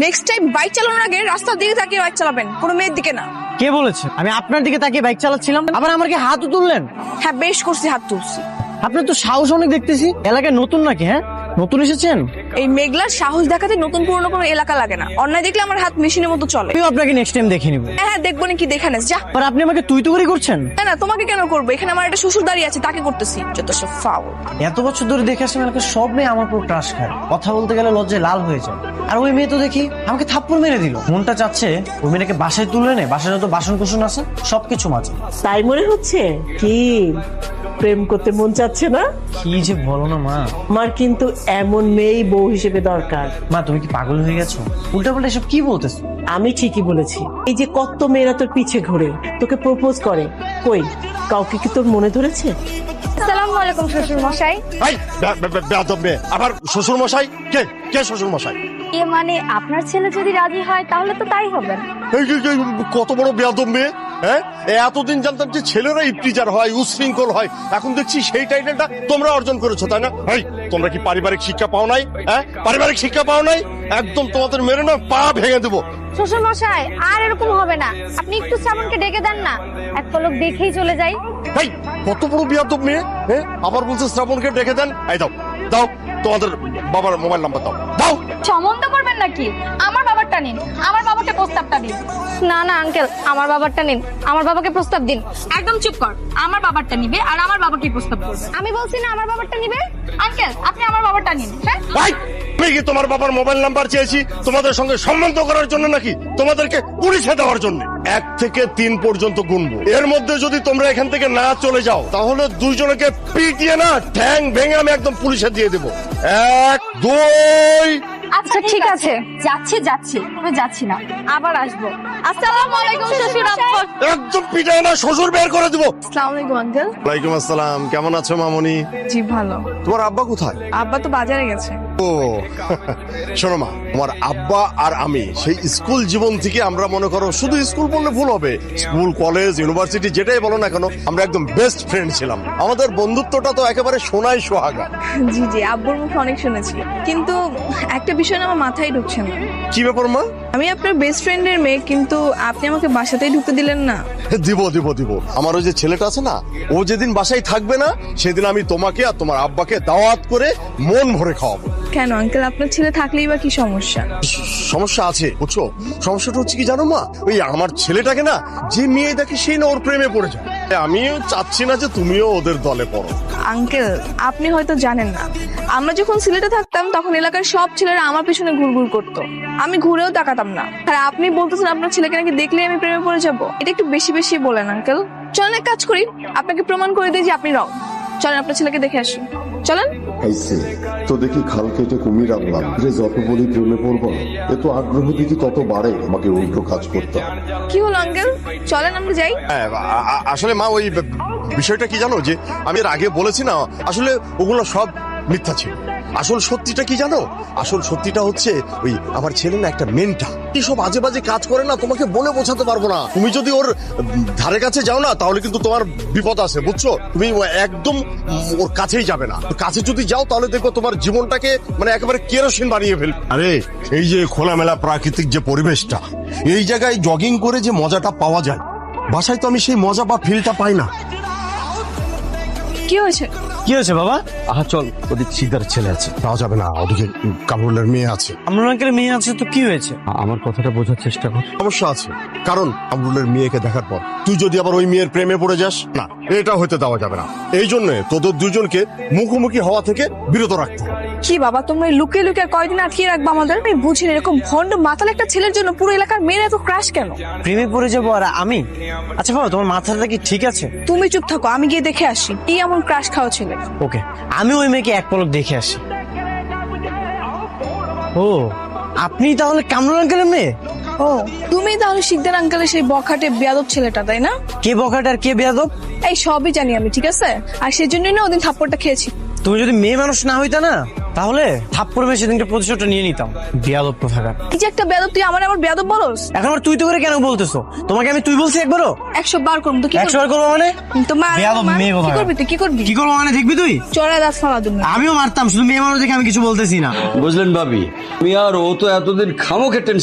Next time bike চালানোর আগে রাস্তার দিকে তাকিয়ে বাইক চালাবেন, কোনো মেয়ের দিকে না। কে বলেছে আমি আপনার দিকে তাকিয়ে বাইক চালাচ্ছিলাম? আবার আমার কি হাতও তুললেন? হ্যাঁ বেশ করছি, হাত তুলছি। আপনার তো সাহস অনেক দেখতেছি। এলাকায় নতুন নাকি? হ্যাঁ, নতুন এসেছেন? এই মেঘলার সাহস দেখাতে নতুন পুরনো কোনো এলাকা লাগে না। অন্যায় দেখলে আমার হাত মেশিনের মতো চলে। আমিও আপনাকে নেক্সট টাইম দেখে নিব। হ্যাঁ দেখবো না কি, দেখা নেস যা। আর আপনি আমাকে তুই তুই করছেন? না না, তোমাকে কেন করবো? এখানে আমার একটা শ্বশুর দাঁড়িয়ে আছে, তাকে করতেছি। যত সব ফাউল। এত বছর ধরে দেখে আসলাম এলাকার সব মেয়ে আমার পুরো ক্রাশ খায়, কথা বলতে গেলে লজ্জায় লাল হয়ে যায়। আর ওই মেয়ে তো দেখি আমাকে থাপ্পড় মেরে দিল। মনটা চাচ্ছে ওই মেয়েটাকে বাসায় তুলে নে, বাসায় যত বাসন কুসন আছে সবকিছু মাঝে। তাই মনে হচ্ছে কি প্রেম করতে মন চাচ্ছে না? কি যে বলো না মা। আমার কিন্তু এমন মেয়েই বউ হিসেবে দরকার। মা তুমি কি পাগল হয়ে গেছো? উল্টা পাল্টা এসব কি বলতেছো? আমি ঠিকই বলেছি। এই যে কত মেয়েরা তোর পিছে ঘুরে তোকে প্রপোজ করে, কই কাউকে কি তোর মনে ধরেছে? আসসালামু আলাইকুম শ্বশুর মশাই। আবার শ্বশুর মশাই? কে কে শ্বশুর মশাই? এ মানে আপনার ছেলে যদি রাজি হয় তাহলে তো তাই হবে। এই কত বড় বেয়াদব মেয়ে! হ্যাঁ, এতদিন জানতাম যে ছেলেরা ইফটিজার হয়, উশৃঙ্খল হয়, এখন দেখছি সেই টাইটেলটা তোমরা অর্জন করেছো, তাই না? এই তোমরা কি পারিবারিক শিক্ষা পাও নাই? হ্যাঁ, পারিবারিক শিক্ষা পাও নাই? একদম তোমাদের মেরে না পা ভেঙে দেবো। শ্বশুর মশাই আর এরকম হবে না, আপনি একটু শ্রাবণকে ডেকে দেন না, এক পলক দেখেই চলে যাই। এই কত বড় বেয়াদব মেয়ে! হ্যাঁ, আবার বলছে শ্রাবণকে ডেকে দেন। এই দাও দাও, তোমাদের বাবার মোবাইল নাম্বার দাও। দাও। সম্বন্ধ করবেন নাকি? আমার বাবারটা নিন, আমার বাবাকে প্রস্তাবটা দিন। না না আঙ্কেল, আমার বাবারটা নিন, আমার বাবাকে প্রস্তাব দিন। একদম চুপ কর, আমার বাবারটা নিবে আর আমার বাবাকে প্রস্তাব করবে। আমি বলছি না আমার বাবারটা নিবে। আঙ্কেল আপনি আমার বাবারটা নিন। হ্যাঁ, আমি কি তোমার বাবার মোবাইল নাম্বার চেয়েছি তোমাদের সঙ্গে সম্বন্ধ করার জন্য নাকি তোমাদেরকে পুলিশে দেওয়ার জন্য? 1 থেকে 3 পর্যন্ত গুনবো, এর মধ্যে যদি তোমরা এখান থেকে না চলে যাও তাহলে দুইজনকে পিটিয়ে না ঠ্যাং ভেঙে আমি একদম পুলিশে দিয়ে দেবো। 1 2 আচ্ছা ঠিক আছে, যাচ্ছি যাচ্ছি, আমি যাচ্ছি না, আবার আসবো। আসসালামু আলাইকুম শ্বশুর আব্বা। একদম পিটায় না শ্বশুর বের করে দেবো। আসসালামু আলাইকুম আঙ্কেল। ওয়ালাইকুম আসসালাম, কেমন আছো মামনি? জি ভালো। তোমার আব্বা কোথায়? আব্বা তো বাজারে গেছে। ও শোনো মা, তোমার আব্বা আর আমি সেই স্কুল জীবন থেকে আমরা মনে করো, শুধু স্কুল বললে ভুল হবে, স্কুল কলেজ ইউনিভার্সিটি যেটাই বলো না কেন, আমরা একদম বেস্ট ফ্রেন্ড ছিলাম। আমাদের বন্ধুত্বটা তো একেবারে সোনায় সোহাগা। জি জি, আব্বুর মুখে অনেক শুনেছি, কিন্তু একটা বিষয় না আমার মাথায় ঢুকছে না। কি ব্যাপার মা? আমি আপনার বেস্ট ফ্রেন্ডের মেয়ে, কিন্তু আপনি আমাকে বাসাতেই ঢুকতে দিলেন না। দিব দিব দিব, আমার ওই যে ছেলেটা আছে না, ও যেদিন বাসায় থাকবে না সেদিন আমি তোমাকে আর তোমার আব্বাকে দাওয়াত করে মন ভরে খাওয়াবো। কেন আঙ্কেল, আপনার ছেলে থাকলেই বা কি সমস্যা? সমস্যা আছে বুঝছো? সমস্যাটা হচ্ছে কি জানো মা, ওই আমার ছেলেটাকে না যে মেয়ে দেখে সেই না ওর প্রেমে পড়ে যায়। আমিও চাচ্ছি না যে তুমিও ওদের দলে পড়ো। আঙ্কেল আপনি হয়তো জানেন না, আমরা যখন সিলেটে থাকতাম তখন এলাকার সব ছেলেরা আমার পিছনে ঘুরঘুর করতো, আমি ঘুরেও তাকাতাম না। আর আপনি বলতেছেন আপনার ছেলেকে নাকি দেখলেই আমি প্রেমে পড়ে যাব? এটা একটু বেশি বেশি বলেন আঙ্কেল। চলেন এক কাজ করি, আপনাকে প্রমাণ করে দিই যে আপনি রং। চলেন আপনার ছেলেকে দেখে আসুন, চলেন। আইসে তো দেখি খাল কেটে কুমির আনলাম, যে যত বলি প্রেমে পড়বো না, এত আগ্রহ দিকে তত বাড়ে, আমাকে উল্টো কাজ করতে হয়। কি হলো আঙ্কেল, চলেন আমরা যাই। হ্যাঁ, আসলে মা ওই বিষয়টা কি জানো, যে আমি এর আগে বলেছি না, আসলে ওগুলো সব মিথ্যা ছিল। আসল সত্যিটা কি জানো? আসল সত্যিটা হচ্ছে ওই আমার ছেলে না একটা মেন্টা, সব আজে বাজে কাজ করে না, তোমাকে বলে বোঝাতে পারবো না। তুমি যদি ওর ধারে কাছে যাও না তাহলে কিন্তু তোমার বিপদ আছে, বুঝছো? তুমি একদম ওর কাছেই যাবে না। কাছে যদি যাও তাহলে দেখো তোমার জীবনটাকে মানে একেবারে কেরোসিন বানিয়ে ফেলবে। আরে এই যে খোলামেলা প্রাকৃতিক যে পরিবেশটা, এই জায়গায় জগিং করে যে মজাটা পাওয়া যায়, বাসায় তো আমি সেই মজা বা ফিলটা পাই না। কি হয়েছে? কি হয়েছে বাবা? আহা চল, ওদিক সিদ্ধার ছেলে আছে, পাওয়া যাবে না, ওদিকে কামরুলের মেয়ে আছে। আপনার অনেকের মেয়ে আছে তো কি হয়েছে? আমার কথাটা বোঝার চেষ্টা কর। সমস্যা আছে, কারণ কামরুলের মেয়েকে দেখার পর তুই যদি আবার ওই মেয়ের প্রেমে পড়ে যাস, না এটা হতে দেওয়া যাবে না। এই জন্য তোদের দুজনকে মুখোমুখি হওয়া থেকে বিরত রাখতে হবে। কি বাবা, তোমরা লুকিয়ে লুকিয়ে কয়দিন আটকিয়ে রাখবো আমাদের? আমি বুঝি না, এরকম ভন্ড মাতাল একটা ছেলের জন্য পুরো এলাকার মেয়েরা এত ক্রাশ কেন? প্রেমে পড়ে যাবো আর আমি? আচ্ছা বাবা, তোমার মাথাটা কি ঠিক আছে? তুমি চুপ থাকো, আমি গিয়ে দেখে আসি কি এমন ক্রাশ খাওয়া ছেলে। ওকে, আমি ওই মেয়েকে এক পলক দেখে আসি। ও, আপনি তাহলে কামরুল আঙ্কেলের মেয়ে? ও, তুমি তাহলে শিকদার আঙ্কেলের সেই বখাটে বেয়াদব ছেলেটা, তাই না? কে বখাটে আর কে বেয়াদব? এই সবই জানি আমি, ঠিক আছে? আর সেজন্যই না ওদিন থাপ্পড়টা খেয়েছি। তুমি যদি মেয়ে মানুষ না হইতা না তাহলে থাপ্পড় মেরে সেদিনকে প্রতিশোধটা নিয়ে নিতাম। বিয়াদব কোথাকার। এই যে একটা বেয়াদব, তুই আমার বেয়াদব বলস? এখন আবার তুই তো করে কেন বলতেছো? তোমাকে আমি তুই বলছি একবারও? 100 বার করবো তো কি 100 বার করবো মানে? তোমার বেয়াদব মেয়ে কি কোথাকার। করবি তুই? কি করবি? কি করবো মানে দেখবি তুই? চড়া দাঁত ফালা তুমি। আমিও মারতাম, শুধু মেয়ে মানুষ দেখে আমি কিছু বলতেছি না। বুঝলেন ভাবি, আমি আর ও তো এতদিন খামোকে টেনশন